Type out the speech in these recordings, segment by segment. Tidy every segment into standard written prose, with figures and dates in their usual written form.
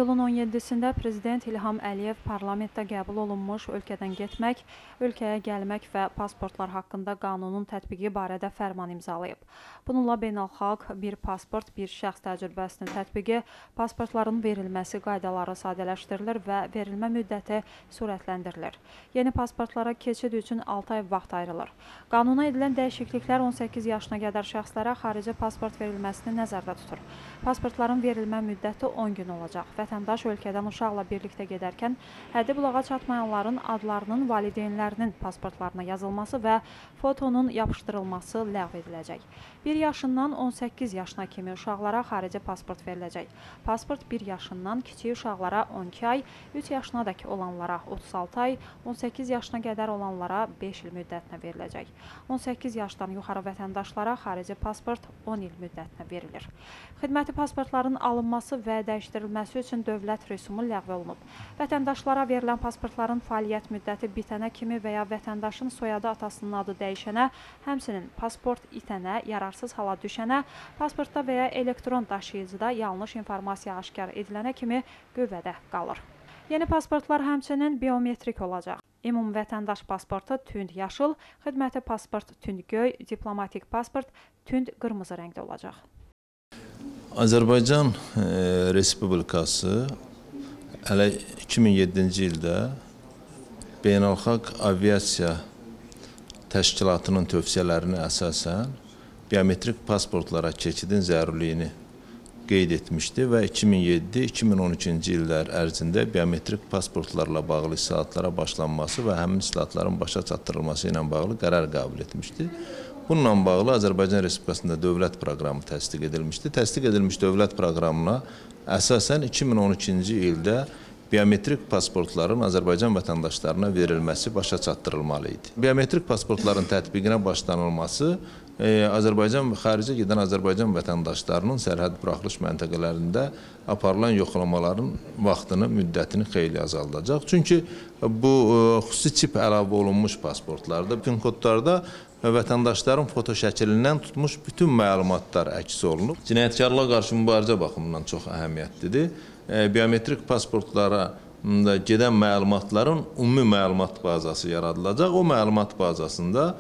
İyulun 17-sində Prezident İlham Əliyev parlamentdə qəbul olunmuş ölkədən getmək, ölkəyə gəlmək və pasportlar haqqında qanunun tətbiqi barədə fərman imzalayıb. Bununla beynəlxalq bir pasport, bir şəxs təcrübəsinin tətbiqi, pasportların verilməsi qaydaları sadələşdirilir və verilmə müddəti sürətləndirilir. Yeni pasportlara keçid üçün 6 ay vaxt ayrılır. Qanuna edilən dəyişikliklər 18 yaşına qədər şəxslərə xarici pasport verilməsini nəzərdə tutur. Pasportların verilmə müddəti 10 gün olacaq. Vətəndaş ölkədən uşaqla birlikdə gedərkən həddi bulağa çatmayanların adlarının valideynlərinin pasportlarına yazılması və fotonun yapışdırılması ləğv ediləcək. 1 yaşından 18 yaşına kimi uşaqlara xarici pasport veriləcək. Pasport 1 yaşından kiçik uşaqlara 12 ay, 3 yaşınadək olanlara 36 ay, 18 yaşına qədər olanlara 5 il müddətinə veriləcək. 18 yaşdan yuxarı vətəndaşlara xarici pasport 10 il müddətinə verilir. Xidməti pasportların alınması və dəyişdirilməsi üçün dövlət rüsumu ləğv olunub. Vətəndaşlara verilən pasportların fəaliyyət müddəti bitənə kimi və ya vətəndaşın soyadı atasının adı dəyişənə, həmçinin pasport itənə, yararsız hala düşənə, pasportda və ya elektron daşıyıcıda yanlış informasiya aşkar edilənə kimi qüvvədə qalır. Yeni pasportlar həmçinin biometrik olacaq. Ümumi vətəndaş pasportu tünd yaşıl, xidməti pasport tünd göy, diplomatik pasport tünd qırmızı rəngdə olacaq. Azərbaycan Respublikası hələ 2007-ci ildə Beynəlxalq Aviasiya Təşkilatının tövsiyələrinə əsasən biometrik pasportlara keçidin zərurliyini qeyd etmişdi və 2007-2013-cü illər ərzində biometrik pasportlarla bağlı islahatlara başlanması və həmin islahatların başa çatdırılması ilə bağlı qərar qəbul etmişdi. Bununla bağlı Azərbaycan Respublikasında dövlət proqramı təsdiq edilmişdi. Təsdiq edilmiş dövlət proqramına əsasən 2013-cü ildə biometrik pasportların Azərbaycan vətəndaşlarına verilməsi başa çatdırılmalı idi. Biometrik pasportların tətbiqinə başlanılması xaricə gedən Azərbaycan vətəndaşlarının sərhəd buraxılış məntəqələrində aparılan yoxlamaların vaxtını, müddətini xeyli azaldacaq. Çünki bu xüsusi çip əlavə olunmuş pasportlarda, PIN kodlarda vətəndaşların foto şəkilindən tutmuş bütün məlumatlar əks olunub. Cinayətkarlığa qarşı mübarizə baxımından çox əhəmiyyətlidir. Biometrik pasportlara gedən məlumatların ümumi məlumat bazası yaradılacaq. O məlumat bazasında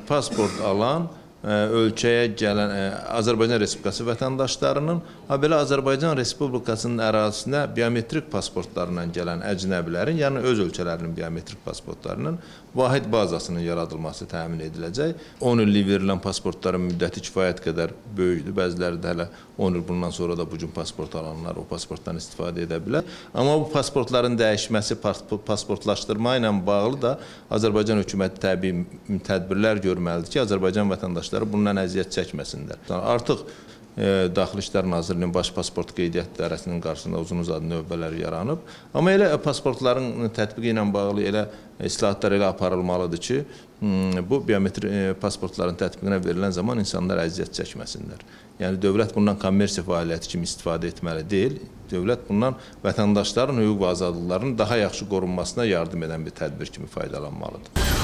pasport alan ölkəyə gələn Azərbaycan Respublikası vətəndaşlarının, belə Azərbaycan Respublikasının ərazisinə biometrik pasportlarla gələn əcnəbilərin, yəni öz ölkələrinin biometrik pasportlarının vahid bazasının yaradılması təmin ediləcək. 10 illik verilən pasportların müddəti kifayət qədər böyükdür. Bəziləri də hələ 10 il bundan sonra da bu gün pasport alanlar o pasportdan istifadə edə bilər. Amma bu pasportların dəyişməsi, pasportlaşdırma ilə bağlı da Azərbaycan hökuməti təbii tədbirlər görməlidir ki, Azərbaycan vətəndaşları bundan əziyyət çəkməsinlər. Artıq Daxili İşlər Nazirliyinin baş pasport qeydiyyat idarəsinin qarşısında uzun-uzadı növbələr yaranıb. Amma elə pasportların tətbiqi ilə bağlı elə islahatlar elə aparılmalıdır ki, bu biometrik pasportların tətbiqinə verilən zaman insanlar əziyyət çəkməsinlər. Yəni dövlət bundan kommersiya fəaliyyəti kimi istifadə etməli deyil. Dövlət bundan vətəndaşların hüquq və azadlıqlarının daha yaxşı qorunmasına yardım edən bir tədbir kimi faydalanmalıdır.